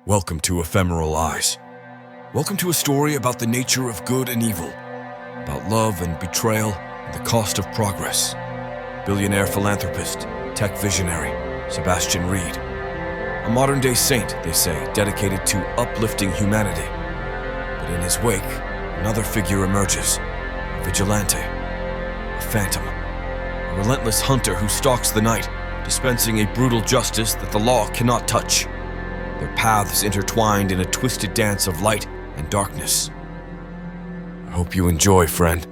Welcome to Ephemeral Eyes. Welcome to a story about the nature of good and evil, about love and betrayal and the cost of progress. Billionaire philanthropist, tech visionary, Sebastian Reed. A modern-day saint, they say, dedicated to uplifting humanity. But in his wake, another figure emerges, a vigilante, a phantom, a relentless hunter who stalks the night, dispensing a brutal justice that the law cannot touch. Their paths intertwined in a twisted dance of light and darkness. I hope you enjoy, friend.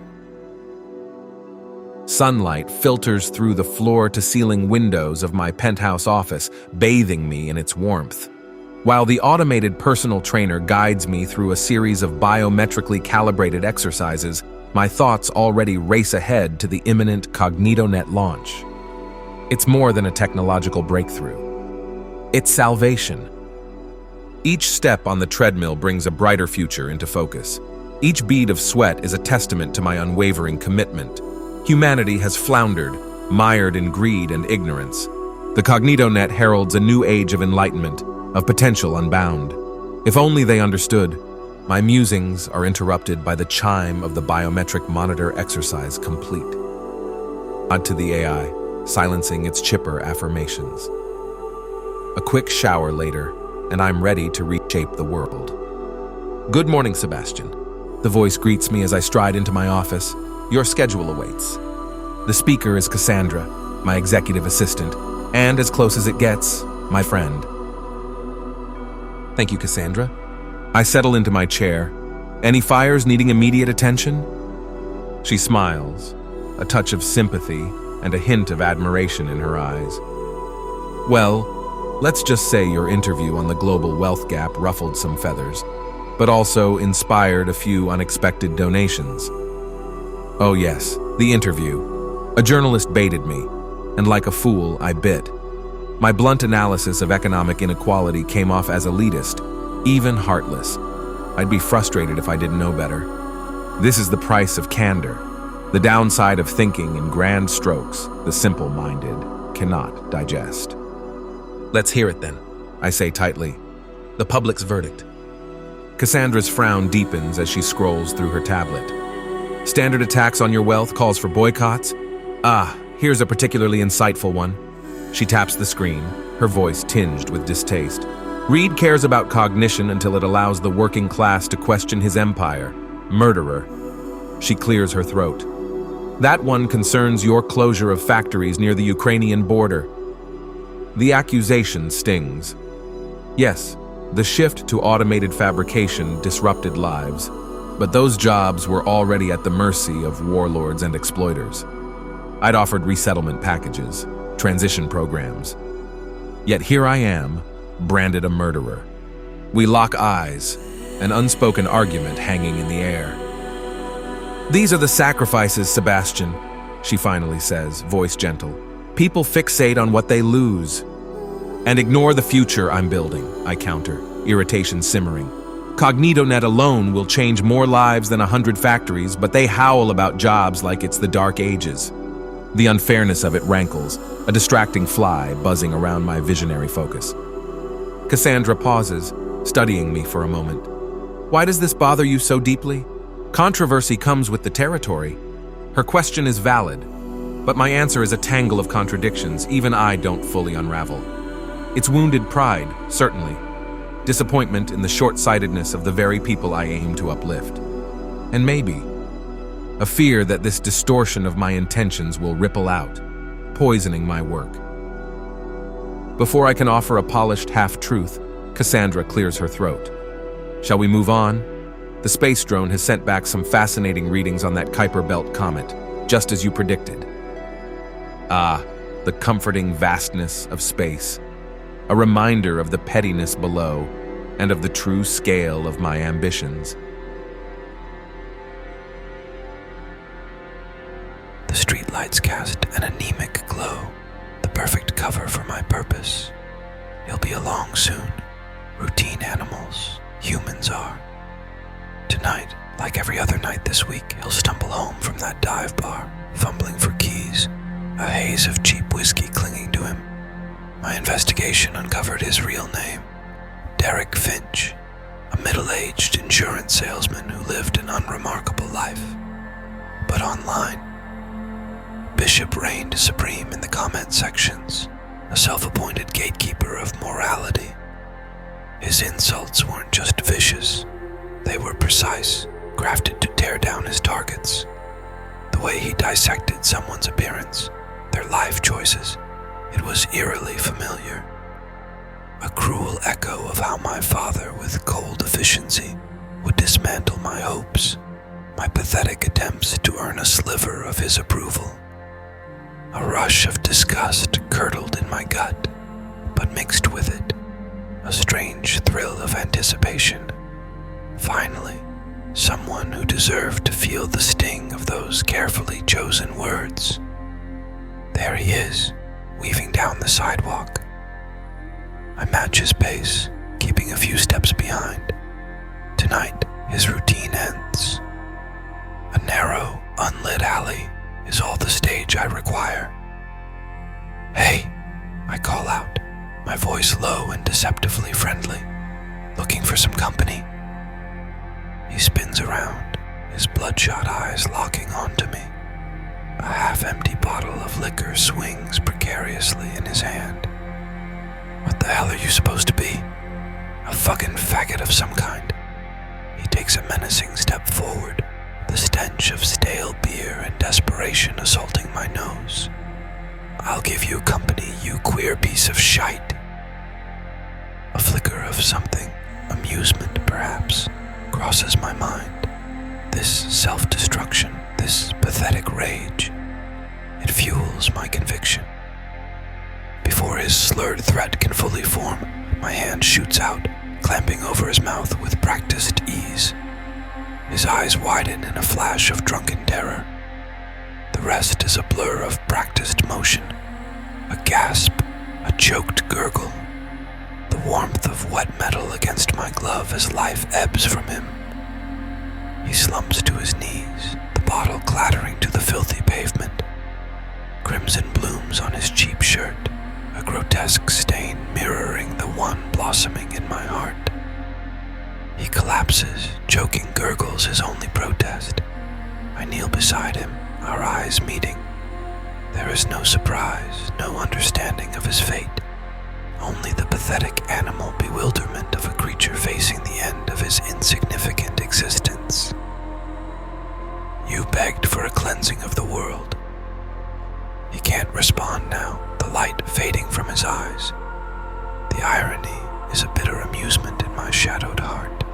Sunlight filters through the floor-to-ceiling windows of my penthouse office, bathing me in its warmth. While the automated personal trainer guides me through a series of biometrically calibrated exercises, my thoughts already race ahead to the imminent CognitoNet launch. It's more than a technological breakthrough. It's salvation. Each step on the treadmill brings a brighter future into focus. Each bead of sweat is a testament to my unwavering commitment. Humanity has floundered, mired in greed and ignorance. The CognitoNet heralds a new age of enlightenment, of potential unbound. If only they understood. My musings are interrupted by the chime of the biometric monitor exercise complete. Nod to the AI, silencing its chipper affirmations. A quick shower later, and I'm ready to reshape the world. Good morning, Sebastian. The voice greets me as I stride into my office. Your schedule awaits. The speaker is Cassandra, my executive assistant, and as close as it gets, my friend. Thank you, Cassandra. I settle into my chair. Any fires needing immediate attention? She smiles, a touch of sympathy and a hint of admiration in her eyes. Well, let's just say your interview on the global wealth gap ruffled some feathers, but also inspired a few unexpected donations. Oh yes, the interview. A journalist baited me, and like a fool, I bit. My blunt analysis of economic inequality came off as elitist, even heartless. I'd be frustrated if I didn't know better. This is the price of candor, the downside of thinking in grand strokes the simple-minded cannot digest. Let's hear it then, I say tightly. The public's verdict. Cassandra's frown deepens as she scrolls through her tablet. Standard attacks on your wealth calls for boycotts? Ah, here's a particularly insightful one. She taps the screen, her voice tinged with distaste. Reed cares about cognition until it allows the working class to question his empire. Murderer. She clears her throat. That one concerns your closure of factories near the Ukrainian border. The accusation stings. Yes, the shift to automated fabrication disrupted lives, but those jobs were already at the mercy of warlords and exploiters. I'd offered resettlement packages, transition programs. Yet here I am, branded a murderer. We lock eyes, an unspoken argument hanging in the air. These are the sacrifices, Sebastian, she finally says, voice gentle. People fixate on what they lose. And ignore the future I'm building, I counter, irritation simmering. CognitoNet alone will change more lives than 100 factories, but they howl about jobs like it's the Dark Ages. The unfairness of it rankles, a distracting fly buzzing around my visionary focus. Cassandra pauses, studying me for a moment. Why does this bother you so deeply? Controversy comes with the territory. Her question is valid, but my answer is a tangle of contradictions even I don't fully unravel. It's wounded pride, certainly. Disappointment in the short-sightedness of the very people I aim to uplift. And maybe a fear that this distortion of my intentions will ripple out, poisoning my work. Before I can offer a polished half-truth, Cassandra clears her throat. Shall we move on? The space drone has sent back some fascinating readings on that Kuiper Belt comet, just as you predicted. Ah, the comforting vastness of space. A reminder of the pettiness below and of the true scale of my ambitions. The streetlights cast an anemic glow, the perfect cover for my purpose. He'll be along soon. Routine animals, humans are. Tonight, like every other night this week, he'll stumble home from that dive bar, fumbling for keys, a haze of cheap whiskey clinging to him. My investigation uncovered his real name, Derek Finch, a middle-aged insurance salesman who lived an unremarkable life. But online, Bishop reigned supreme in the comment sections, a self-appointed gatekeeper of morality. His insults weren't just vicious, they were precise, crafted to tear down his targets. The way he dissected someone's appearance, their life choices, it was eerily familiar. A cruel echo of how my father, with cold efficiency, would dismantle my hopes, my pathetic attempts to earn a sliver of his approval. A rush of disgust curdled in my gut, but mixed with it, a strange thrill of anticipation. Finally, someone who deserved to feel the sting of those carefully chosen words. There he is, weaving down the sidewalk. I match his pace, keeping a few steps behind. Tonight, his routine ends. A narrow, unlit alley is all the stage I require. "Hey," I call out, my voice low and deceptively friendly, "looking for some company?" He spins around, his bloodshot eyes locking onto me. A half-empty bottle of liquor swings precariously in his hand. "What the hell are you supposed to be? A fucking faggot of some kind?" He takes a menacing step forward, the stench of stale beer and desperation assaulting my nose. "I'll give you company, you queer piece of shite." A flicker of something, amusement perhaps, crosses my mind. This self-destruction, this pathetic rage, it fuels my conviction. Before his slurred threat can fully form, my hand shoots out, clamping over his mouth with practiced ease. His eyes widen in a flash of drunken terror. The rest is a blur of practiced motion, a gasp, a choked gurgle, the warmth of wet metal against my glove as life ebbs from him. He slumps to his knees, the bottle clattering to the filthy pavement. Crimson blooms on his cheap shirt, a grotesque stain mirroring the one blossoming in my heart. He collapses, choking gurgles his only protest. I kneel beside him, our eyes meeting. There is no surprise, no understanding of his fate, only the pathetic animal bewilderment of a creature facing the end of his insignificant existence. "You begged for a cleansing of the world." He can't respond now, the light fading from his eyes. The irony is a bitter amusement in my shadowed heart.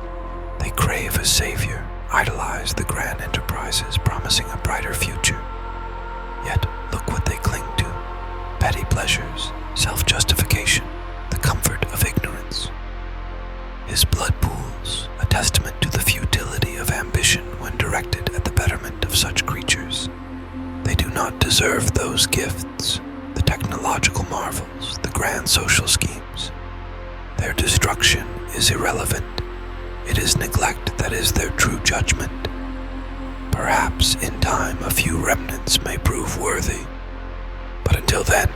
They crave a savior, idolize the grand enterprises promising a brighter future. Yet look what they cling to: petty pleasures, self-justification, the comfort of ignorance. His blood pools, a testament to the futility of ambition when directed at the betterment of such creatures. They do not deserve those gifts, the technological marvels, the grand social schemes. Their destruction is irrelevant. It is neglect that is their true judgment. Perhaps in time a few remnants may prove worthy. But until then,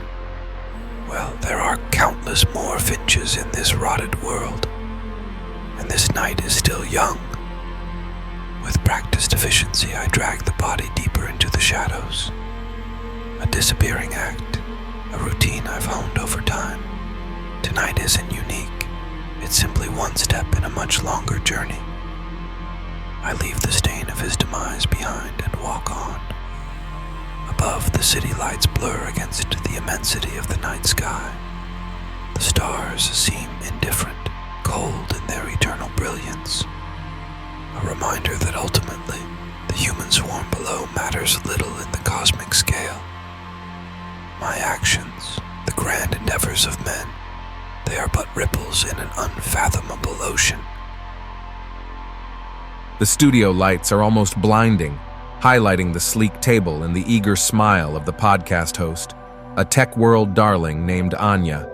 well, there are countless more Finches in this rotted world. And this night is still young. With practiced efficiency, I drag the body deeper into the shadows. A disappearing act, a routine I've honed over time. Tonight isn't unique. It's simply one step in a much longer journey. I leave the stain of his demise behind and walk on. Above, the city lights blur against the immensity of the night sky. The stars seem indifferent, cold in their eternal brilliance. A reminder that ultimately, the human swarm below matters little in the cosmic scale. My actions, the grand endeavors of men, they are but ripples in an unfathomable ocean. The studio lights are almost blinding, highlighting the sleek table and the eager smile of the podcast host, a tech world darling named Anya.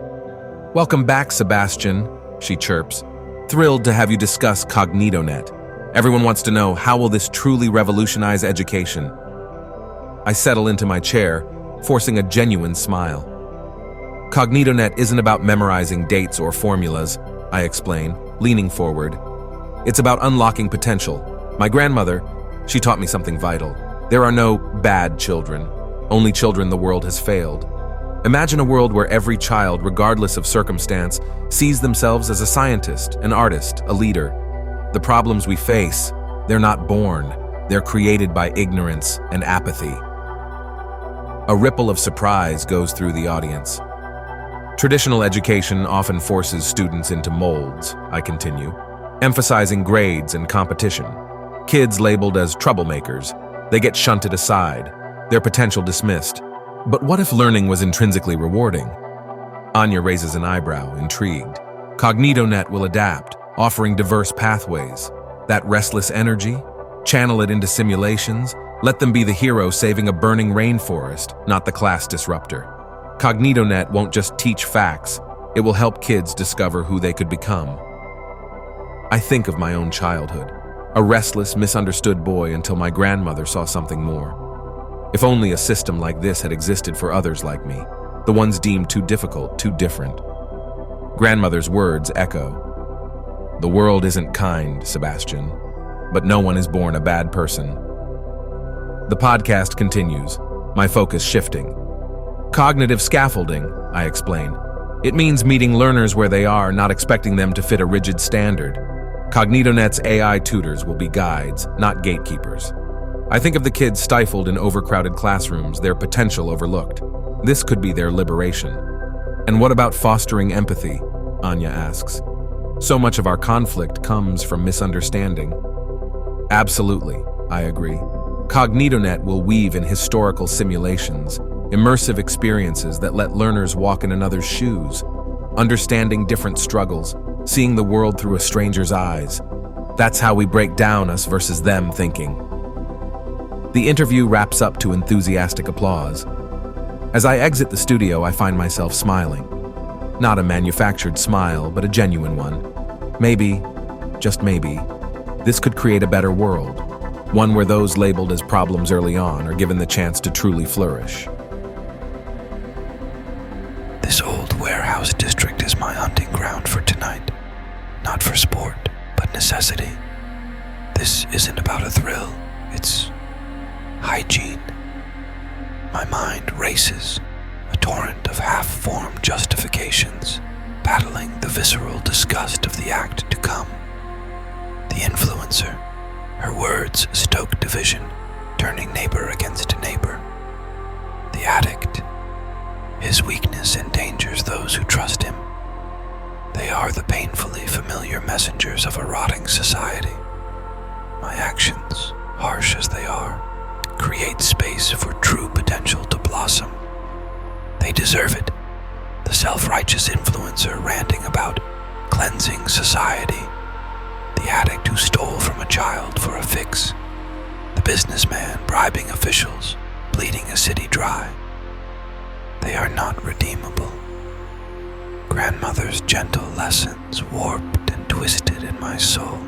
"Welcome back, Sebastian," she chirps. "Thrilled to have you discuss CognitoNet. Everyone wants to know, how will this truly revolutionize education?" I settle into my chair, forcing a genuine smile. CognitoNet isn't about memorizing dates or formulas. I explain, leaning forward. It's about unlocking potential. My grandmother, she taught me something vital. There are no bad children, only children the world has failed. Imagine a world where every child, regardless of circumstance, sees themselves as a scientist, an artist, a leader. The problems we face, they're not born. They're created by ignorance and apathy. A ripple of surprise goes through the audience. Traditional education often forces students into molds, I continue, emphasizing grades and competition. Kids labeled as troublemakers, they get shunted aside, their potential dismissed. But what if learning was intrinsically rewarding? Anya raises an eyebrow, intrigued. CognitoNet will adapt, offering diverse pathways. That restless energy, channel it into simulations, let them be the hero saving a burning rainforest, not the class disruptor. CognitoNet won't just teach facts, it will help kids discover who they could become. I think of my own childhood, a restless, misunderstood boy until my grandmother saw something more. If only a system like this had existed for others like me, the ones deemed too difficult, too different. Grandmother's words echo. The world isn't kind, Sebastian, but no one is born a bad person. The podcast continues, my focus shifting. Cognitive scaffolding, I explain. It means meeting learners where they are, not expecting them to fit a rigid standard. CognitoNet's AI tutors will be guides, not gatekeepers. I think of the kids stifled in overcrowded classrooms, their potential overlooked. This could be their liberation. And what about fostering empathy? Anya asks. So much of our conflict comes from misunderstanding. Absolutely, I agree. CognitoNet will weave in historical simulations, immersive experiences that let learners walk in another's shoes, understanding different struggles, seeing the world through a stranger's eyes. That's how we break down us versus them thinking. The interview wraps up to enthusiastic applause. As I exit the studio, I find myself smiling. Not a manufactured smile, but a genuine one. Maybe, just maybe, this could create a better world, one where those labeled as problems early on are given the chance to truly flourish. This old warehouse district is my hunting ground for tonight. Not for sport, but necessity. This isn't about a thrill, it's hygiene. My mind races, a torrent of half-formed justifications, battling the visceral disgust of the act to come. The influencer, her words stoke division, turning neighbor against neighbor. The addict, his weakness endangers those who trust him. They are the painfully familiar messengers of a rotting society. My actions, harsh as they are, create space for true potential to blossom. They deserve it. The self-righteous influencer ranting about cleansing society. The addict who stole from a child for a fix. The businessman bribing officials, bleeding a city dry. They are not redeemable. Grandmother's gentle lessons warped and twisted in my soul.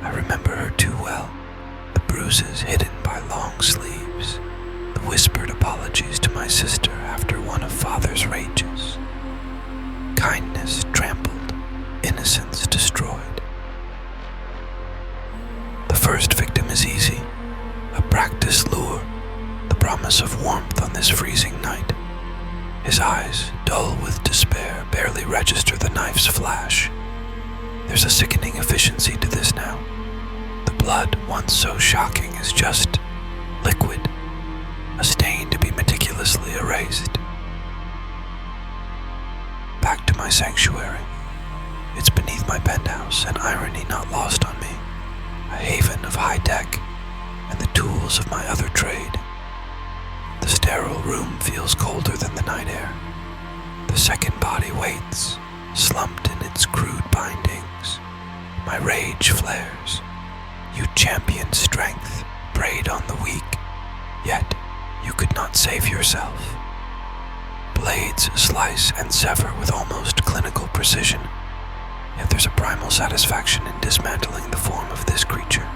I remember her too well. The bruises hidden by long sleeves, the whispered apologies to my sister after one of father's rages. Kindness trampled, innocence destroyed. The first victim is easy, a practiced lure, the promise of warmth on this freezing night. His eyes, dull with despair, barely register the knife's flash. There's a sickening efficiency to this now. Blood, once so shocking, is just liquid, a stain to be meticulously erased. Back to my sanctuary. It's beneath my penthouse, an irony not lost on me, a haven of high tech and the tools of my other trade. The sterile room feels colder than the night air. The second body waits, slumped in its crude bindings. My rage flares. You champion strength, preyed on the weak, yet you could not save yourself. Blades slice and sever with almost clinical precision, yet there's a primal satisfaction in dismantling the form of this creature.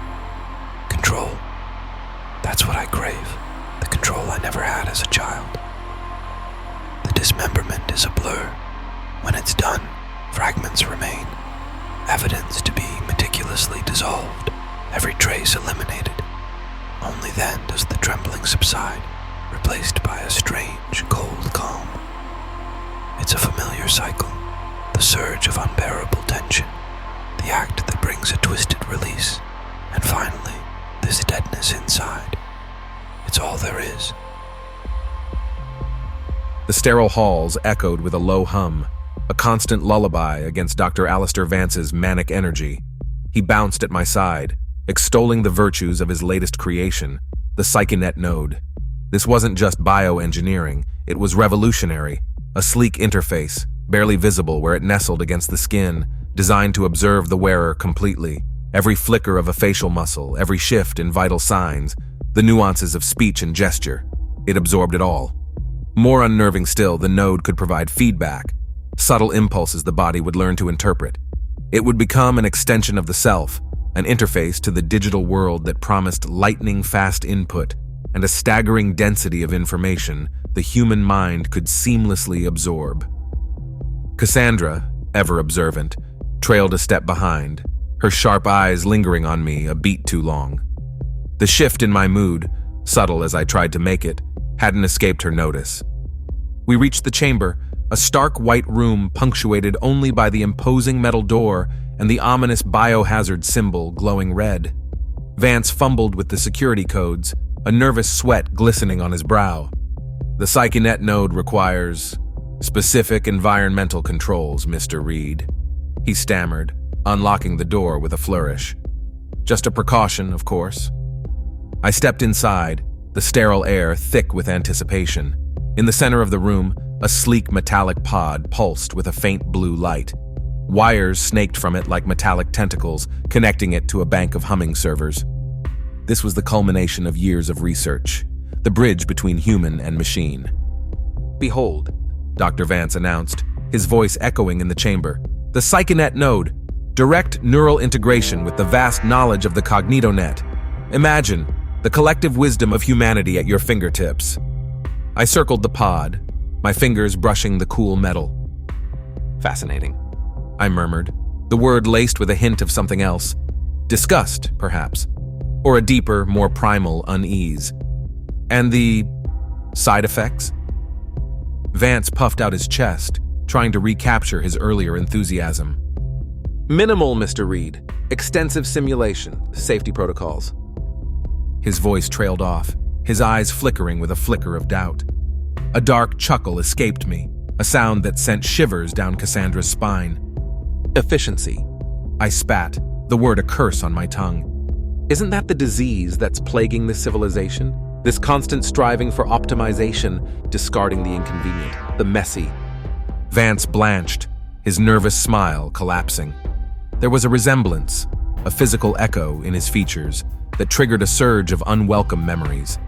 Control. That's what I crave, the control I never had as a child. The dismemberment is a blur. When it's done, Fragments remain, evidence to be meticulously dissolved, every trace eliminated. Only then does the trembling subside, replaced by a strange, cold calm. It's a familiar cycle, the surge of unbearable tension, the act that brings a twisted release, and finally, this deadness inside. It's all there is. The sterile halls echoed with a low hum, a constant lullaby against Dr. Alistair Vance's manic energy. He bounced at my side, extolling the virtues of his latest creation, the PsychoNet node. This wasn't just bioengineering, it was revolutionary, a sleek interface, barely visible where it nestled against the skin, designed to observe the wearer completely. Every flicker of a facial muscle, every shift in vital signs, the nuances of speech and gesture. It absorbed it all. More unnerving still, the node could provide feedback, subtle impulses the body would learn to interpret. It would become an extension of the self, an interface to the digital world that promised lightning-fast input and a staggering density of information the human mind could seamlessly absorb. Cassandra, ever observant, trailed a step behind, her sharp eyes lingering on me a beat too long. The shift in my mood, subtle as I tried to make it, hadn't escaped her notice. We reached the chamber, a stark white room punctuated only by the imposing metal door and the ominous biohazard symbol glowing red. Vance fumbled with the security codes, a nervous sweat glistening on his brow. The PsychoNet node requires specific environmental controls, Mr. Reed, he stammered, unlocking the door with a flourish. Just a precaution, of course. I stepped inside, the sterile air thick with anticipation. In the center of the room, a sleek metallic pod pulsed with a faint blue light. Wires snaked from it like metallic tentacles, connecting it to a bank of humming servers. This was the culmination of years of research, the bridge between human and machine. Behold, Dr. Vance announced, his voice echoing in the chamber, the PsychoNet node, direct neural integration with the vast knowledge of the cognitonet. Imagine the collective wisdom of humanity at your fingertips. I circled the pod, my fingers brushing the cool metal. Fascinating, I murmured, the word laced with a hint of something else. Disgust, perhaps, or a deeper, more primal unease. And the side effects? Vance puffed out his chest, trying to recapture his earlier enthusiasm. Minimal, Mr. Reed. Extensive simulation, safety protocols. His voice trailed off, his eyes flickering with a flicker of doubt. A dark chuckle escaped me, a sound that sent shivers down Cassandra's spine. Efficiency. I spat, the word a curse on my tongue. Isn't that the disease that's plaguing this civilization? This constant striving for optimization, discarding the inconvenient, the messy. Vance blanched, his nervous smile collapsing. There was a resemblance, a physical echo in his features that triggered a surge of unwelcome memories.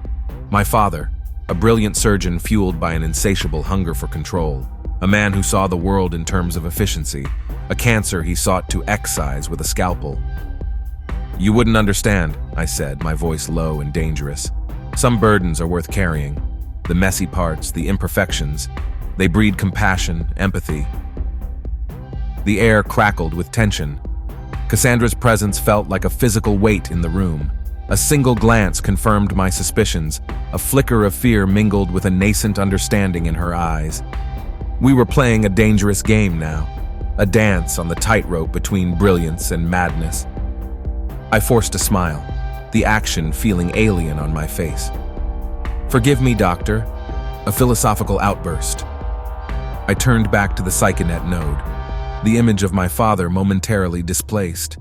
My father, a brilliant surgeon fueled by an insatiable hunger for control, a man who saw the world in terms of efficiency, a cancer he sought to excise with a scalpel. You wouldn't understand, I said, my voice low and dangerous. Some burdens are worth carrying. The messy parts, the imperfections, they breed compassion, empathy. The air crackled with tension. Cassandra's presence felt like a physical weight in the room. A single glance confirmed my suspicions, a flicker of fear mingled with a nascent understanding in her eyes. We were playing a dangerous game now, a dance on the tightrope between brilliance and madness. I forced a smile, the action feeling alien on my face. Forgive me, doctor, a philosophical outburst. I turned back to the PsychoNet node, the image of my father momentarily displaced.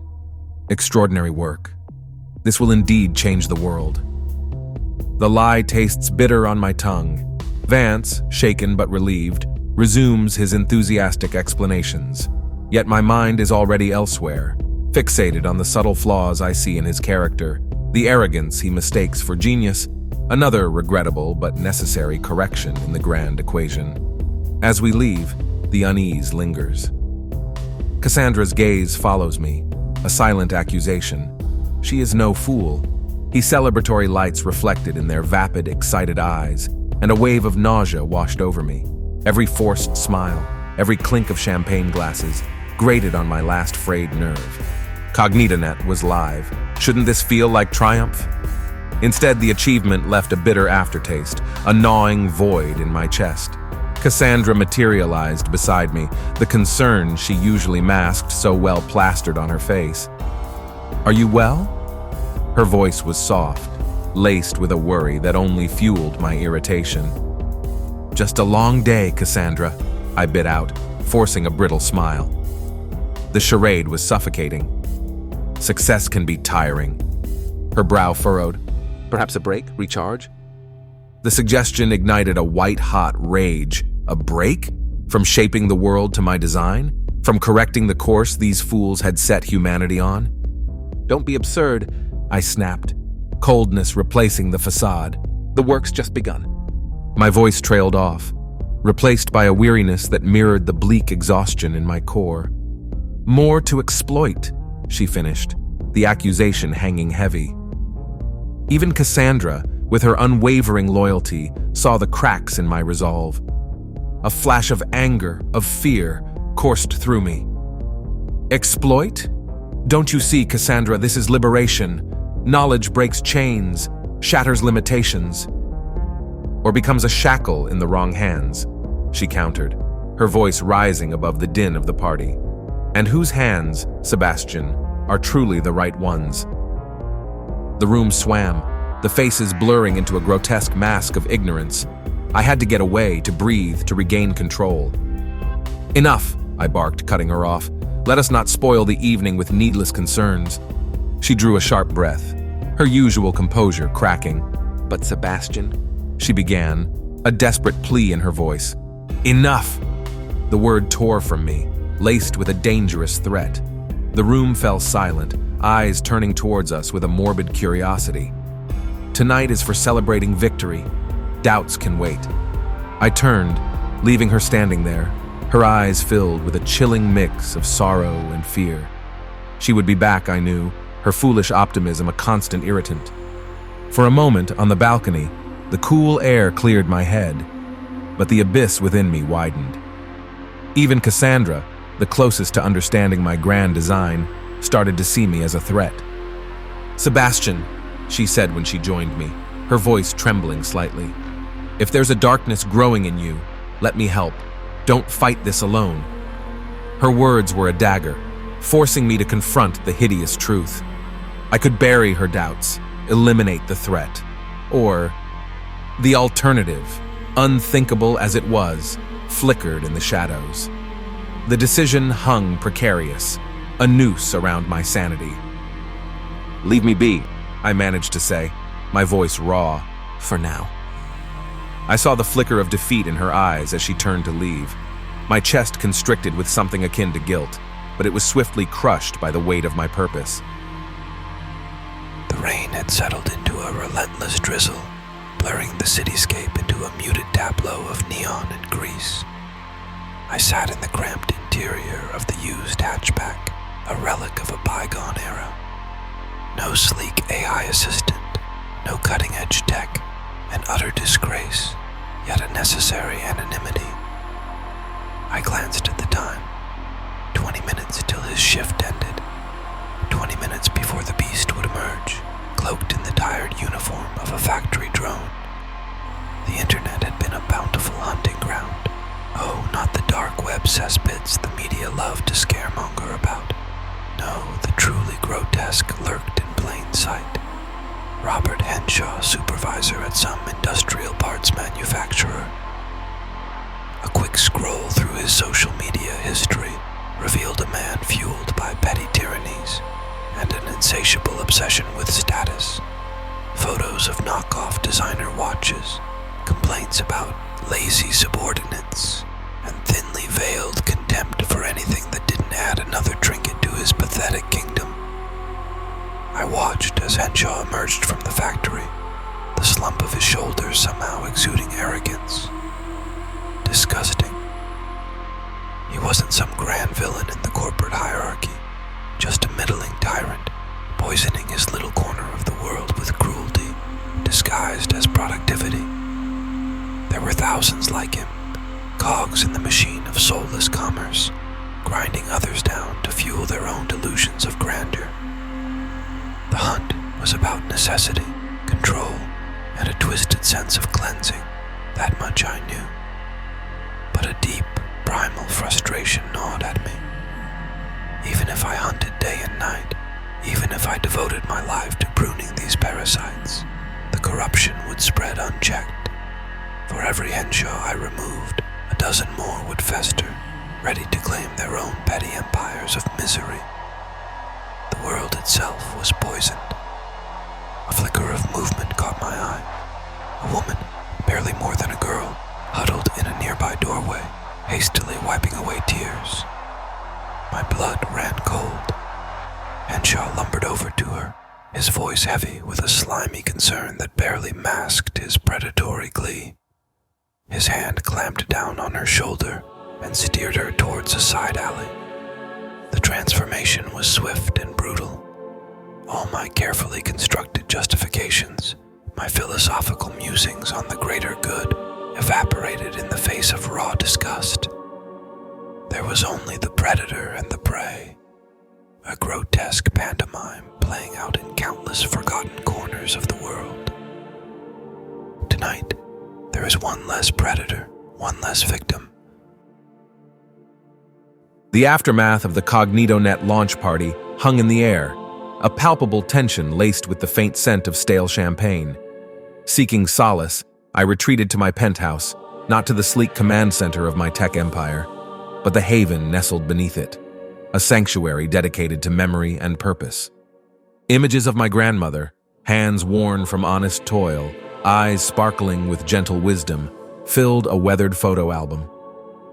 Extraordinary work. This will indeed change the world. The lie tastes bitter on my tongue. Vance, shaken but relieved, resumes his enthusiastic explanations. Yet my mind is already elsewhere, fixated on the subtle flaws I see in his character, the arrogance he mistakes for genius, another regrettable but necessary correction in the grand equation. As we leave, the unease lingers. Cassandra's gaze follows me, a silent accusation. She is no fool. His celebratory lights reflected in their vapid, excited eyes, and a wave of nausea washed over me. Every forced smile, every clink of champagne glasses, grated on my last frayed nerve. Cognitonet was live. Shouldn't this feel like triumph? Instead, the achievement left a bitter aftertaste, a gnawing void in my chest. Cassandra materialized beside me, the concern she usually masked so well plastered on her face. "Are you well?" Her voice was soft, laced with a worry that only fueled my irritation. "Just a long day, Cassandra," I bit out, forcing a brittle smile. The charade was suffocating. Success can be tiring. Her brow furrowed. "Perhaps a break? Recharge?" The suggestion ignited a white-hot rage. A break? From shaping the world to my design? From correcting the course these fools had set humanity on? "Don't be absurd," I snapped, coldness replacing the facade. "The work's just begun." My voice trailed off, replaced by a weariness that mirrored the bleak exhaustion in my core. "More to exploit," she finished, the accusation hanging heavy. Even Cassandra, with her unwavering loyalty, saw the cracks in my resolve. A flash of anger, of fear, coursed through me. "Exploit? Don't you see, Cassandra, this is liberation. Knowledge breaks chains, shatters limitations, or becomes a shackle in the wrong hands," she countered, her voice rising above the din of the party. "And whose hands, Sebastian, are truly the right ones?" The room swam, the faces blurring into a grotesque mask of ignorance. I had to get away, to breathe, to regain control. "Enough," I barked, cutting her off. "Let us not spoil the evening with needless concerns." She drew a sharp breath, her usual composure cracking. "But Sebastian," she began, a desperate plea in her voice. "Enough!" The word tore from me, laced with a dangerous threat. The room fell silent, eyes turning towards us with a morbid curiosity. Tonight is for celebrating victory. Doubts can wait. I turned, leaving her standing there, her eyes filled with a chilling mix of sorrow and fear. She would be back, I knew, her foolish optimism a constant irritant. For a moment, on the balcony, the cool air cleared my head, but the abyss within me widened. Even Cassandra, the closest to understanding my grand design, started to see me as a threat. "Sebastian," she said when she joined me, her voice trembling slightly. "If there's a darkness growing in you, let me help. Don't fight this alone." Her words were a dagger, forcing me to confront the hideous truth. I could bury her doubts, eliminate the threat. Or the alternative, unthinkable as it was, flickered in the shadows. The decision hung precarious, a noose around my sanity. "Leave me be," I managed to say, my voice raw, "for now." I saw the flicker of defeat in her eyes as she turned to leave. My chest constricted with something akin to guilt, but it was swiftly crushed by the weight of my purpose. The rain had settled into a relentless drizzle, blurring the cityscape into a muted tableau of neon and grease. I sat in the cramped interior of the used hatchback, a relic of a bygone era. No sleek AI assistant, no cutting-edge tech, an utter disgrace, yet a necessary anonymity. I glanced at the time. 20 minutes till his shift ended. 20 minutes before the beast would emerge, cloaked in the tired uniform of a factory drone. The internet had been a bountiful hunting ground. Oh, not the dark web cesspits the media loved to scaremonger about. No, the truly grotesque lurked in plain sight. Robert Henshaw, supervisor at some industrial parts manufacturer. A quick scroll through his social media history revealed a man fueled by petty tyrannies and an insatiable obsession with status. Photos of knockoff designer watches, complaints about lazy subordinates, and thinly veiled contempt for anything that didn't add another trinket to his pathetic kingdom. I watched as Henshaw emerged from the factory, the slump of his shoulders somehow exuding arrogance. Disgusting. He wasn't some grand villain in the corporate hierarchy, just a middling tyrant, poisoning his little corner of the world with cruelty, disguised as productivity. There were thousands like him, cogs in the machine of soulless their own delusions of grandeur. The hunt was about necessity, control, and a twisted sense of cleansing. That much I knew. But a deep, primal frustration gnawed at me. Even if I hunted day and night, even if I devoted my life to pruning these parasites, the corruption would spread unchecked. For every henshaw I removed, a dozen more would fester, ready to claim their own petty empires of misery. The world itself was poisoned. A flicker of movement caught my eye. A woman, barely more than a girl, huddled in a nearby doorway, hastily wiping away tears. My blood ran cold. Henshaw lumbered over to her, his voice heavy with a slimy concern that barely masked his predatory glee. His hand clamped down on her shoulder and steered her towards a side alley. The transformation was swift and brutal. All my carefully constructed justifications, my philosophical musings on the greater good, evaporated in the face of raw disgust. There was only the predator and the prey, a grotesque pantomime playing out in countless forgotten corners of the world. Tonight, there is one less predator, one less victim. The aftermath of the CognitoNet launch party hung in the air, a palpable tension laced with the faint scent of stale champagne. Seeking solace, I retreated to my penthouse, not to the sleek command center of my tech empire, but the haven nestled beneath it, a sanctuary dedicated to memory and purpose. Images of my grandmother, hands worn from honest toil, eyes sparkling with gentle wisdom, filled a weathered photo album.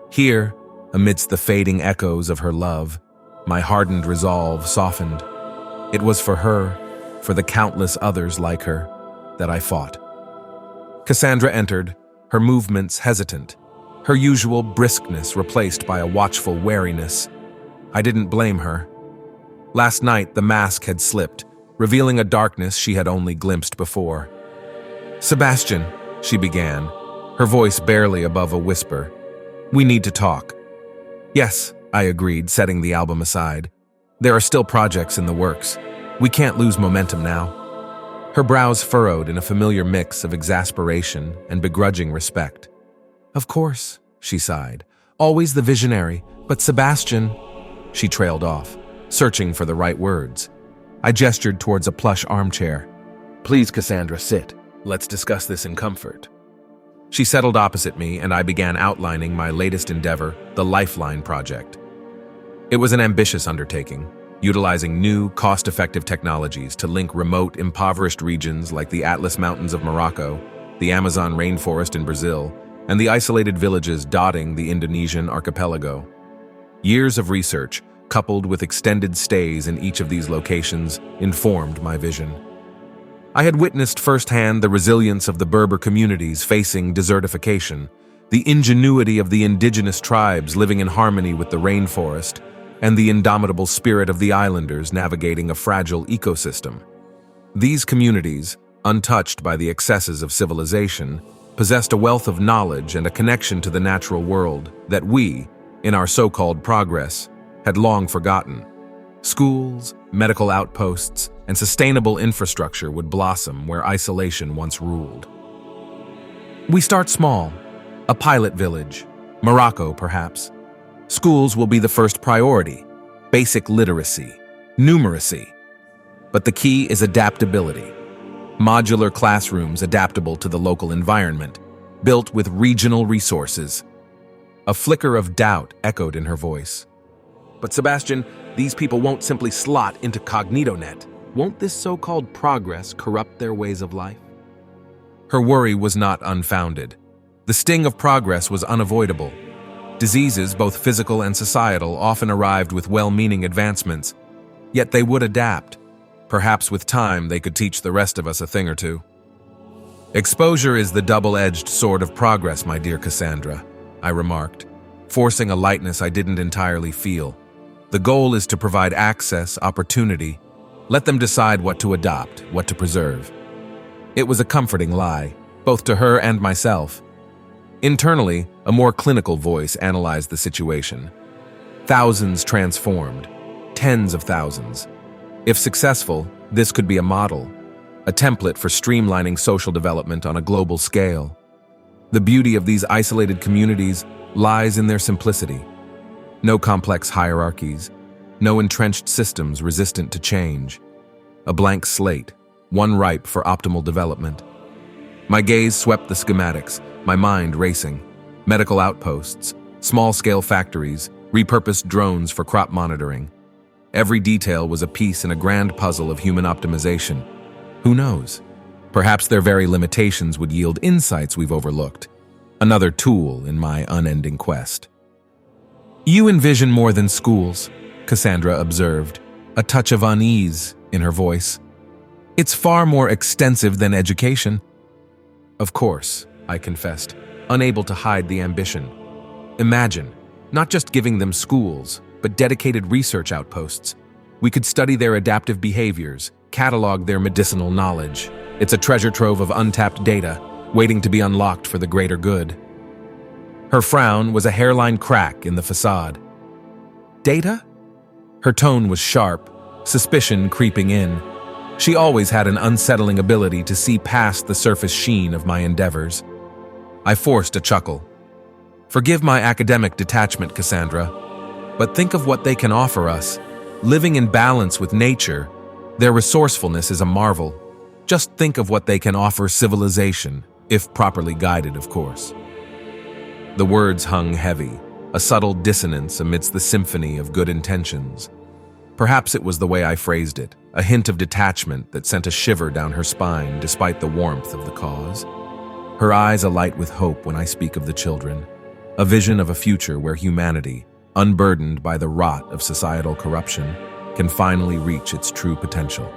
Here, amidst the fading echoes of her love, my hardened resolve softened. It was for her, for the countless others like her, that I fought. Cassandra entered, her movements hesitant, her usual briskness replaced by a watchful wariness. I didn't blame her. Last night, the mask had slipped, revealing a darkness she had only glimpsed before. "Sebastian," she began, her voice barely above a whisper. "We need to talk." "Yes," I agreed, setting the album aside. "There are still projects in the works. We can't lose momentum now." Her brows furrowed in a familiar mix of exasperation and begrudging respect. "Of course," she sighed. "Always the visionary, but Sebastian—" She trailed off, searching for the right words. I gestured towards a plush armchair. "Please, Cassandra, sit. Let's discuss this in comfort." She settled opposite me, and I began outlining my latest endeavor, the Lifeline Project. It was an ambitious undertaking, utilizing new, cost-effective technologies to link remote, impoverished regions like the Atlas Mountains of Morocco, the Amazon rainforest in Brazil, and the isolated villages dotting the Indonesian archipelago. Years of research, coupled with extended stays in each of these locations, informed my vision. I had witnessed firsthand the resilience of the Berber communities facing desertification, the ingenuity of the indigenous tribes living in harmony with the rainforest, and the indomitable spirit of the islanders navigating a fragile ecosystem. These communities, untouched by the excesses of civilization, possessed a wealth of knowledge and a connection to the natural world that we, in our so-called progress, had long forgotten. Schools, medical outposts, and sustainable infrastructure would blossom where isolation once ruled. We start small, a pilot village, Morocco perhaps. Schools will be the first priority, basic literacy, numeracy. But the key is adaptability. Modular classrooms adaptable to the local environment, built with regional resources. A flicker of doubt echoed in her voice. "But Sebastian, these people won't simply slot into CognitoNet. Won't this so-called progress corrupt their ways of life?" Her worry was not unfounded. The sting of progress was unavoidable. Diseases, both physical and societal, often arrived with well-meaning advancements. Yet they would adapt. Perhaps with time they could teach the rest of us a thing or two. "Exposure is the double-edged sword of progress, my dear Cassandra," I remarked, forcing a lightness I didn't entirely feel. "The goal is to provide access, opportunity. Let them decide what to adopt, what to preserve." It was a comforting lie, both to her and myself. Internally, a more clinical voice analyzed the situation. Thousands transformed, tens of thousands. If successful, this could be a model, a template for streamlining social development on a global scale. The beauty of these isolated communities lies in their simplicity. No complex hierarchies, no entrenched systems resistant to change. A blank slate, one ripe for optimal development. My gaze swept the schematics, my mind racing. Medical outposts, small-scale factories, repurposed drones for crop monitoring. Every detail was a piece in a grand puzzle of human optimization. Who knows? Perhaps their very limitations would yield insights we've overlooked. Another tool in my unending quest. You envision more than schools, Cassandra observed, a touch of unease in her voice. It's far more extensive than education. Of course, I confessed, unable to hide the ambition. Imagine, not just giving them schools, but dedicated research outposts. We could study their adaptive behaviors, catalog their medicinal knowledge. It's a treasure trove of untapped data, waiting to be unlocked for the greater good. Her frown was a hairline crack in the facade. Data? Her tone was sharp, suspicion creeping in. She always had an unsettling ability to see past the surface sheen of my endeavors. I forced a chuckle. Forgive my academic detachment, Cassandra, but think of what they can offer us. Living in balance with nature, their resourcefulness is a marvel. Just think of what they can offer civilization, if properly guided, of course. The words hung heavy, a subtle dissonance amidst the symphony of good intentions. Perhaps it was the way I phrased it, a hint of detachment that sent a shiver down her spine despite the warmth of the cause. Her eyes alight with hope when I speak of the children, a vision of a future where humanity, unburdened by the rot of societal corruption, can finally reach its true potential.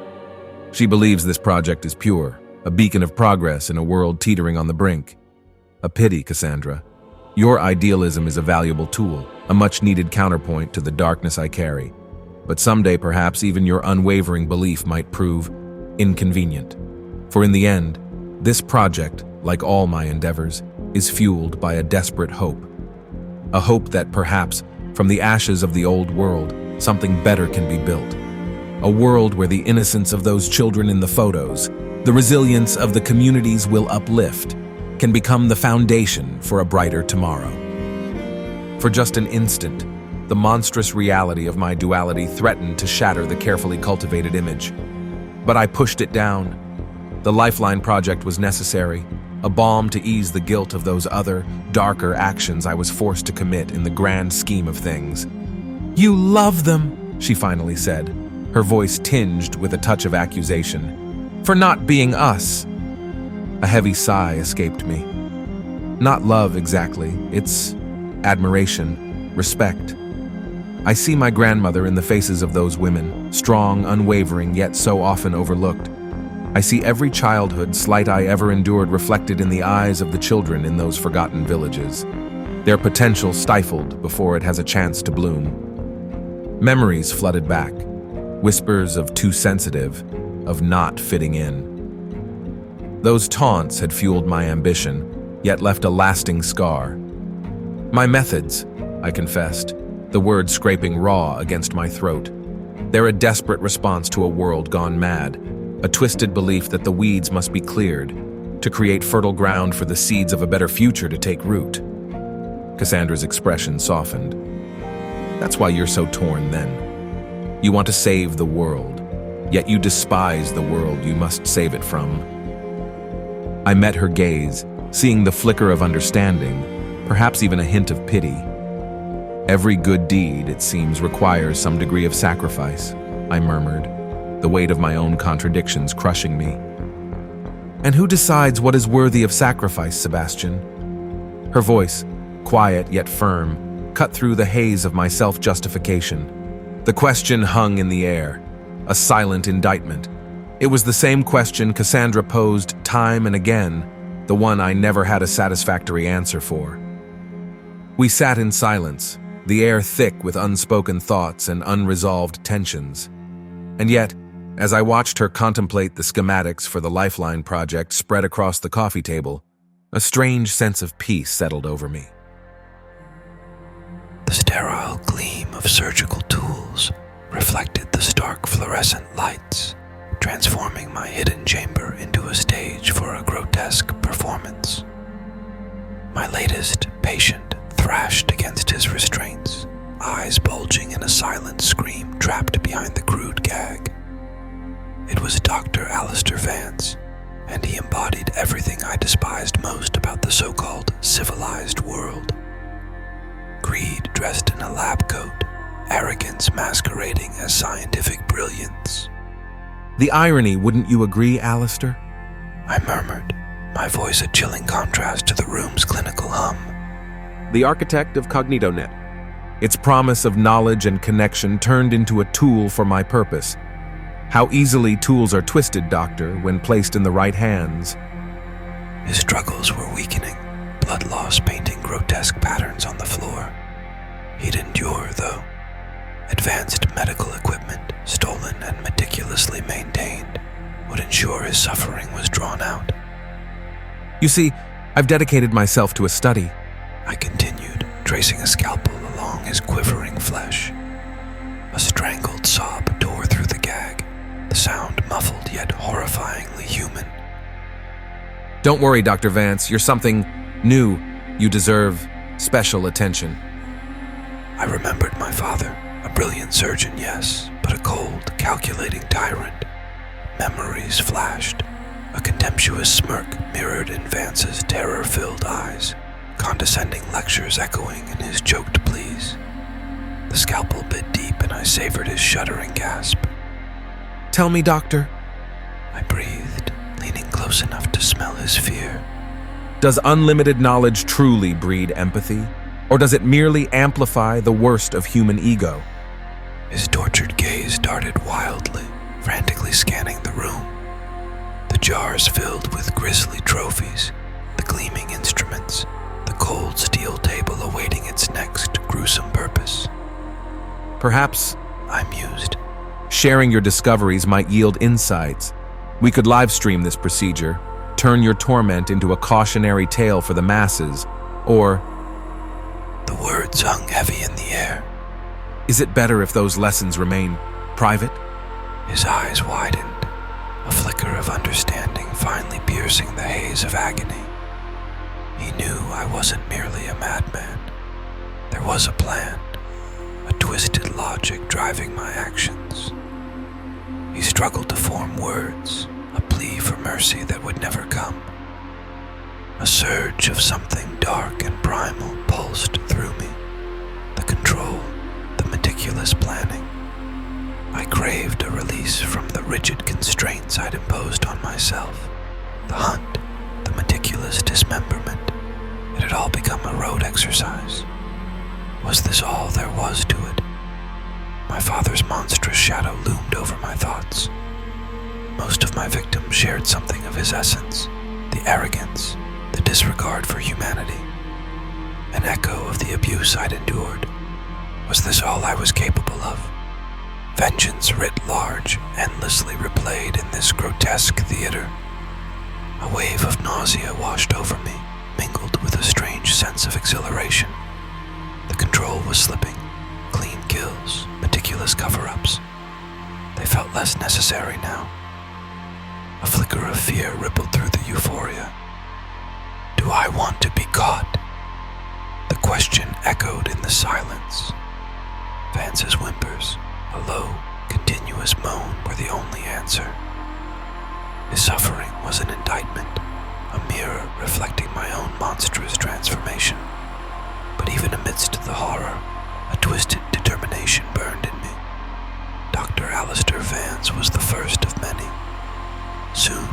She believes this project is pure, a beacon of progress in a world teetering on the brink. A pity, Cassandra. Your idealism is a valuable tool, a much-needed counterpoint to the darkness I carry. But someday, perhaps, even your unwavering belief might prove inconvenient. For in the end, this project, like all my endeavors, is fueled by a desperate hope. A hope that perhaps, from the ashes of the old world, something better can be built. A world where the innocence of those children in the photos, the resilience of the communities will uplift, can become the foundation for a brighter tomorrow. For just an instant, the monstrous reality of my duality threatened to shatter the carefully cultivated image. But I pushed it down. The Lifeline project was necessary, a balm to ease the guilt of those other, darker actions I was forced to commit in the grand scheme of things. You love them, she finally said, her voice tinged with a touch of accusation. For not being us. A heavy sigh escaped me. Not love exactly, it's admiration, respect. I see my grandmother in the faces of those women, strong, unwavering, yet so often overlooked. I see every childhood slight I ever endured reflected in the eyes of the children in those forgotten villages, their potential stifled before it has a chance to bloom. Memories flooded back, whispers of too sensitive, of not fitting in. Those taunts had fueled my ambition, yet left a lasting scar. My methods, I confessed, the words scraping raw against my throat. They're a desperate response to a world gone mad, a twisted belief that the weeds must be cleared, to create fertile ground for the seeds of a better future to take root. Cassandra's expression softened. That's why you're so torn then. You want to save the world, yet you despise the world you must save it from. I met her gaze, seeing the flicker of understanding, perhaps even a hint of pity. Every good deed, it seems, requires some degree of sacrifice, I murmured, the weight of my own contradictions crushing me. And who decides what is worthy of sacrifice, Sebastian? Her voice, quiet yet firm, cut through the haze of my self-justification. The question hung in the air, a silent indictment. It was the same question Cassandra posed time and again, the one I never had a satisfactory answer for. We sat in silence, the air thick with unspoken thoughts and unresolved tensions. And yet, as I watched her contemplate the schematics for the Lifeline project spread across the coffee table, a strange sense of peace settled over me. The sterile gleam of surgical tools reflected the stark fluorescent lights, transforming my hidden chamber into a stage for a grotesque performance. My latest patient thrashed against his restraints, eyes bulging in a silent scream trapped behind the crude gag. It was Dr. Alistair Vance, and he embodied everything I despised most about the so-called civilized world. Greed dressed in a lab coat, arrogance masquerading as scientific brilliance. The irony, wouldn't you agree, Alistair? I murmured, my voice a chilling contrast to the room's clinical hum. The architect of CognitoNet. Its promise of knowledge and connection turned into a tool for my purpose. How easily tools are twisted, Doctor, when placed in the right hands. His struggles were weakening, blood loss painting grotesque patterns on the floor. He'd endure, though. Advanced medical equipment, stolen and meticulously maintained, would ensure his suffering was drawn out. You see, I've dedicated myself to a study. I continued, tracing a scalpel along his quivering flesh. A strangled sob tore through the gag, the sound muffled yet horrifyingly human. Don't worry, Dr. Vance, you're something new. You deserve special attention. I remembered my father, a brilliant surgeon, yes, but a cold, calculating tyrant. Memories flashed. A contemptuous smirk mirrored in Vance's terror-filled eyes, condescending lectures echoing in his choked pleas. The scalpel bit deep and I savored his shuddering gasp. Tell me, Doctor. I breathed, leaning close enough to smell his fear. Does unlimited knowledge truly breed empathy? Or does it merely amplify the worst of human ego? His tortured gaze darted wildly, frantically scanning the room. The jars filled with grisly trophies, the gleaming instruments, the cold steel table awaiting its next gruesome purpose. Perhaps, I mused, sharing your discoveries might yield insights. We could live stream this procedure, turn your torment into a cautionary tale for the masses, or... The words hung heavy in the air. Is it better if those lessons remain private? His eyes widened, a flicker of understanding finally piercing the haze of agony. He knew I wasn't merely a madman. There was a plan, a twisted logic driving my actions. He struggled to form words, a plea for mercy that would never come. A surge of something dark and primal pulsed through me. The control, the meticulous planning. I craved a release from the rigid constraints I'd imposed on myself. The hunt, the meticulous dismemberment. It had all become a rote exercise. Was this all there was to it? My father's monstrous shadow loomed over my thoughts. Most of my victims shared something of his essence, the arrogance, the disregard for humanity. An echo of the abuse I'd endured. Was this all I was capable of? Vengeance writ large, endlessly replayed in this grotesque theater. A wave of nausea washed over me, mingled with a strange sense of exhilaration. The control was slipping. Clean kills, meticulous cover-ups. They felt less necessary now. A flicker of fear rippled through the euphoria. Do I want to be caught? The question echoed in the silence. Vance's whimpers, a low, continuous moan, were the only answer. His suffering was an indictment, a mirror reflecting my own monstrous transformation. But even amidst the horror, a twisted determination burned in me. Dr. Alistair Vance was the first of many. Soon,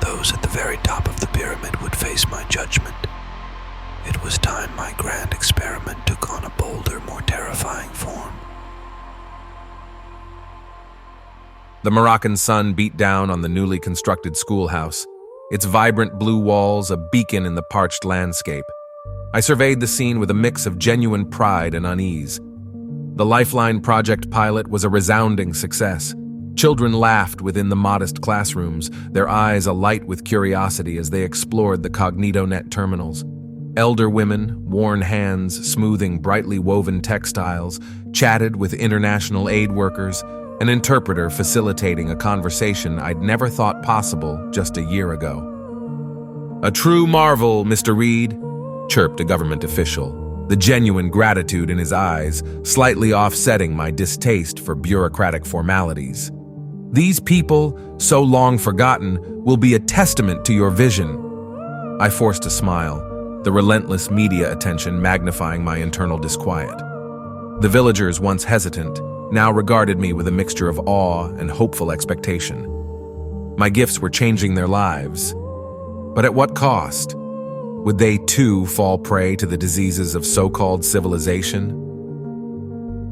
those at the very top of the pyramid would face my judgment. It was time my grand experiment took on a bolder, more terrifying form. The Moroccan sun beat down on the newly constructed schoolhouse, its vibrant blue walls a beacon in the parched landscape. I surveyed the scene with a mix of genuine pride and unease. The Lifeline Project pilot was a resounding success. Children laughed within the modest classrooms, their eyes alight with curiosity as they explored the CognitoNet terminals. Elder women, worn hands smoothing brightly woven textiles, chatted with international aid workers, an interpreter facilitating a conversation I'd never thought possible just a year ago. "A true marvel, Mr. Reed," chirped a government official, the genuine gratitude in his eyes slightly offsetting my distaste for bureaucratic formalities. "These people, so long forgotten, will be a testament to your vision." I forced a smile, the relentless media attention magnifying my internal disquiet. The villagers, once hesitant, now regarded me with a mixture of awe and hopeful expectation. My gifts were changing their lives. But at what cost? Would they too fall prey to the diseases of so-called civilization?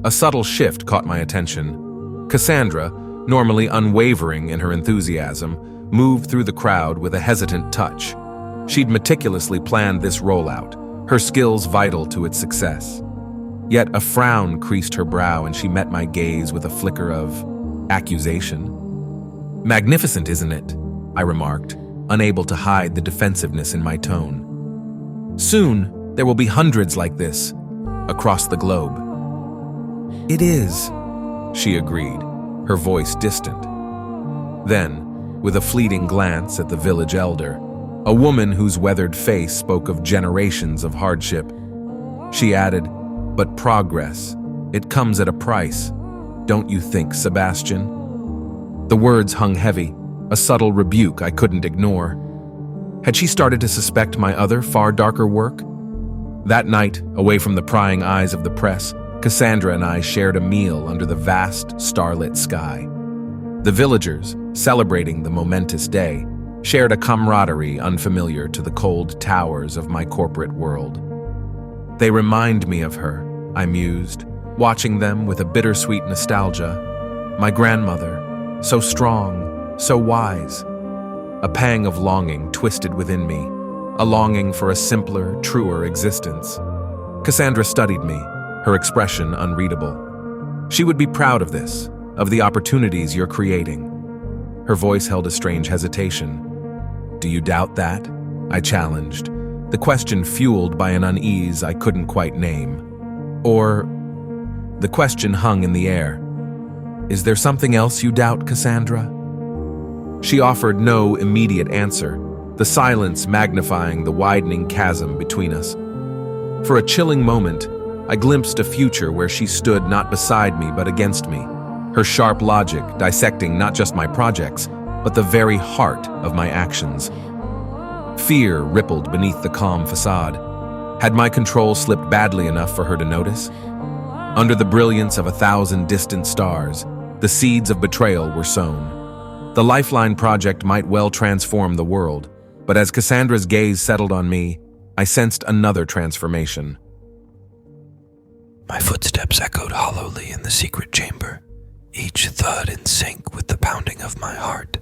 A subtle shift caught my attention. Cassandra, normally unwavering in her enthusiasm, moved through the crowd with a hesitant touch. She'd meticulously planned this rollout, her skills vital to its success. Yet a frown creased her brow and she met my gaze with a flicker of accusation. "Magnificent, isn't it?" I remarked, unable to hide the defensiveness in my tone. "Soon, there will be hundreds like this, across the globe." "It is," she agreed, her voice distant. Then, with a fleeting glance at the village elder, a woman whose weathered face spoke of generations of hardship, she added, "But progress, it comes at a price. Don't you think, Sebastian?" The words hung heavy, a subtle rebuke I couldn't ignore. Had she started to suspect my other, far darker work? That night, away from the prying eyes of the press, Cassandra and I shared a meal under the vast, starlit sky. The villagers, celebrating the momentous day, shared a camaraderie unfamiliar to the cold towers of my corporate world. They remind me of her, I mused, watching them with a bittersweet nostalgia. My grandmother, so strong, so wise. A pang of longing twisted within me, a longing for a simpler, truer existence. Cassandra studied me, her expression unreadable. She would be proud of this, of the opportunities you're creating. Her voice held a strange hesitation. "Do you doubt that?" I challenged, the question fueled by an unease I couldn't quite name. Or, the question hung in the air. "Is there something else you doubt, Cassandra?" She offered no immediate answer, the silence magnifying the widening chasm between us. For a chilling moment, I glimpsed a future where she stood not beside me but against me, her sharp logic dissecting not just my projects, but the very heart of my actions. Fear rippled beneath the calm facade. Had my control slipped badly enough for her to notice? Under the brilliance of 1,000 distant stars, the seeds of betrayal were sown. The Lifeline project might well transform the world, but as Cassandra's gaze settled on me, I sensed another transformation. My footsteps echoed hollowly in the secret chamber, each thud in sync with the pounding of my heart.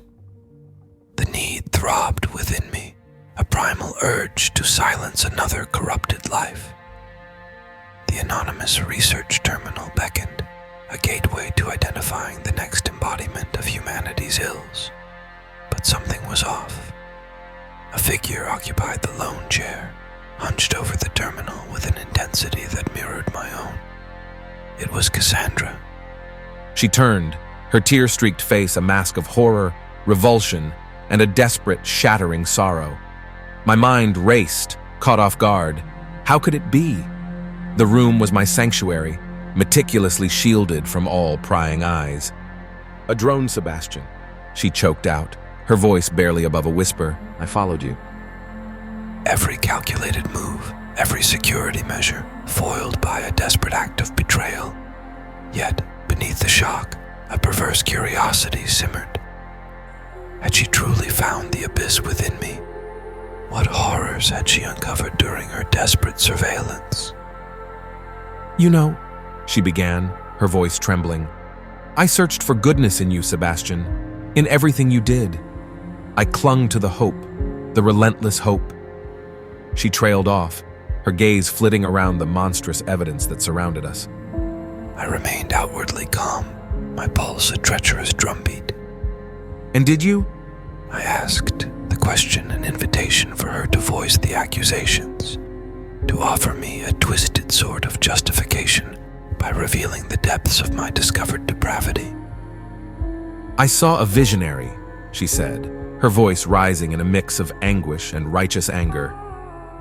The need throbbed within me, a primal urge to silence another corrupted life. The anonymous research terminal beckoned, a gateway to identifying the next embodiment of humanity's ills. But something was off. A figure occupied the lone chair, hunched over the terminal with an intensity that mirrored my own. It was Cassandra. She turned, her tear-streaked face a mask of horror, revulsion, and a desperate, shattering sorrow. My mind raced, caught off guard. How could it be? The room was my sanctuary, meticulously shielded from all prying eyes. "A drone, Sebastian," she choked out, her voice barely above a whisper. "I followed you." Every calculated move, every security measure, foiled by a desperate act of betrayal. Yet, beneath the shock, a perverse curiosity simmered. Had she truly found the abyss within me? What horrors had she uncovered during her desperate surveillance? "You know," she began, her voice trembling, "I searched for goodness in you, Sebastian, in everything you did. I clung to the hope, the relentless hope." She trailed off, her gaze flitting around the monstrous evidence that surrounded us. I remained outwardly calm, my pulse a treacherous drumbeat. "And did you?" I asked, the question an invitation for her to voice the accusations. to offer me a twisted sort of justification by revealing the depths of my discovered depravity. "I saw a visionary," she said, her voice rising in a mix of anguish and righteous anger.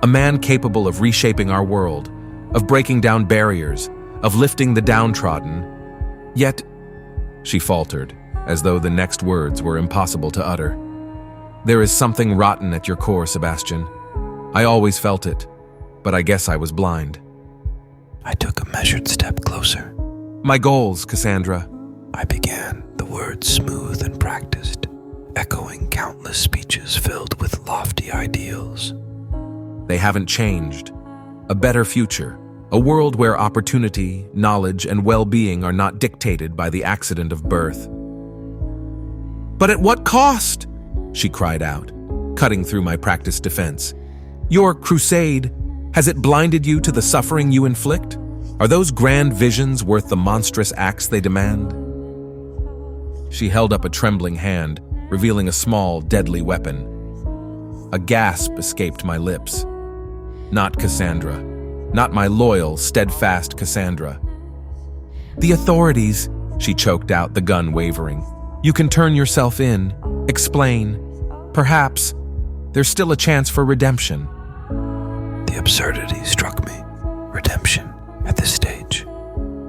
"A man capable of reshaping our world, of breaking down barriers, of lifting the downtrodden. Yet," she faltered, as though the next words were impossible to utter, "there is something rotten at your core, Sebastian. I always felt it, but I guess I was blind." I took a measured step closer. "My goals, Cassandra." I began, the words smooth and practiced, echoing countless speeches filled with lofty ideals. "They haven't changed. A better future. A world where opportunity, knowledge, and well-being are not dictated by the accident of birth." "But at what cost?" she cried out, cutting through my practiced defense. "Your crusade, has it blinded you to the suffering you inflict? Are those grand visions worth the monstrous acts they demand?" She held up a trembling hand, revealing a small, deadly weapon. A gasp escaped my lips. Not Cassandra. Not my loyal, steadfast Cassandra. "The authorities," she choked out, the gun wavering. "You can turn yourself in, explain. Perhaps there's still a chance for redemption." The absurdity struck me. Redemption, at this stage.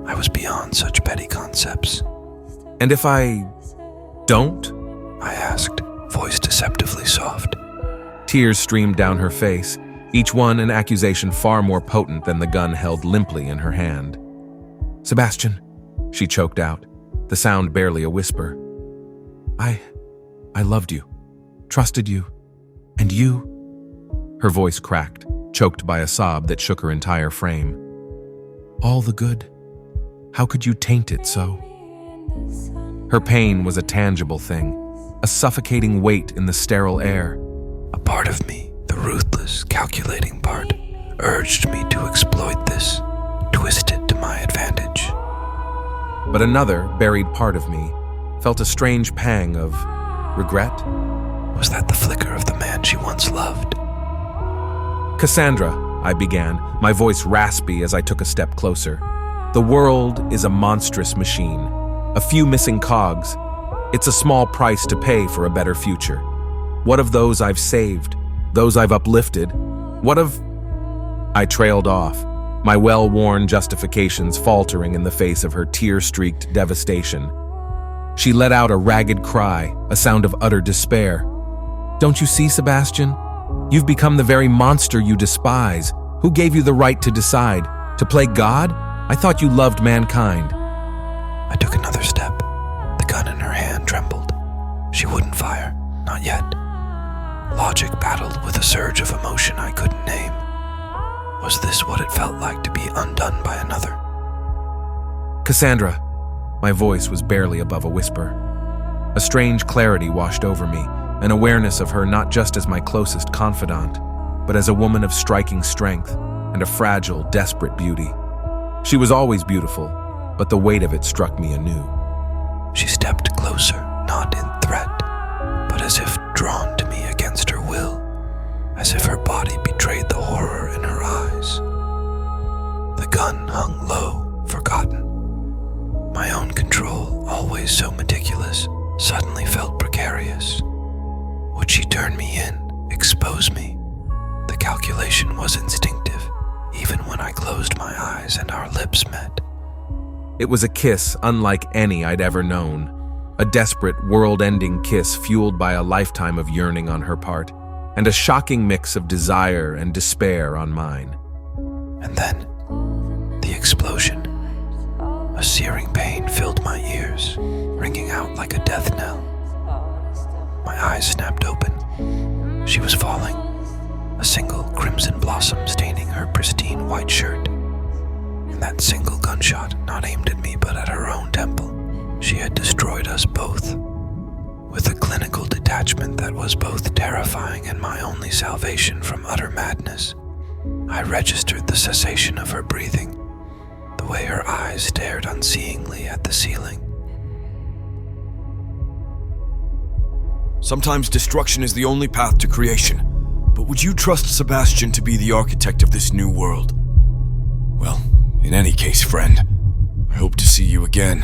I was beyond such petty concepts. "And if I don't?" I asked, voice deceptively soft. Tears streamed down her face, each one an accusation far more potent than the gun held limply in her hand. "Sebastian," she choked out, the sound barely a whisper. I loved you, trusted you, and you..." Her voice cracked, choked by a sob that shook her entire frame. "All the good. How could you taint it so?" Her pain was a tangible thing, a suffocating weight in the sterile air. A part of me, the ruthless, calculating part, urged me to exploit this, twist it to my advantage. But another, buried part of me felt a strange pang of regret. Was that the flicker of the man she once loved? "Cassandra," I began, my voice raspy as I took a step closer. "The world is a monstrous machine. A few missing cogs. It's a small price to pay for a better future. What of those I've saved? Those I've uplifted? What of..." I trailed off, my well-worn justifications faltering in the face of her tear-streaked devastation. She let out a ragged cry, a sound of utter despair. "Don't you see, Sebastian? You've become the very monster you despise. Who gave you the right to decide? To play God? I thought you loved mankind." I took another step. The gun in her hand trembled. She wouldn't fire, not yet. Logic battled with a surge of emotion I couldn't name. Was this what it felt like to be undone by another? "Cassandra," my voice was barely above a whisper. A strange clarity washed over me, an awareness of her not just as my closest confidant, but as a woman of striking strength and a fragile, desperate beauty. She was always beautiful, but the weight of it struck me anew. She stepped closer, not in threat, but as if drawn to me against her will, as if her body betrayed the horror in her eyes. The gun hung low, forgotten. My own control, always so meticulous, suddenly felt precarious. Would she turn me in, expose me? The calculation was instinctive, even when I closed my eyes and our lips met. It was a kiss unlike any I'd ever known, a desperate, world-ending kiss fueled by a lifetime of yearning on her part, and a shocking mix of desire and despair on mine. And then, the explosion. A searing pain filled my ears, ringing out like a death knell. My eyes snapped open. She was falling, a single crimson blossom staining her pristine white shirt. And that single gunshot, not aimed at me but at her own temple, she had destroyed us both. With a clinical detachment that was both terrifying and my only salvation from utter madness, I registered the cessation of her breathing, the way her eyes stared unseeingly at the ceiling. Sometimes destruction is the only path to creation, But would you trust Sebastian to be the architect of this new world? Well, in any case, friend, I hope to see you again.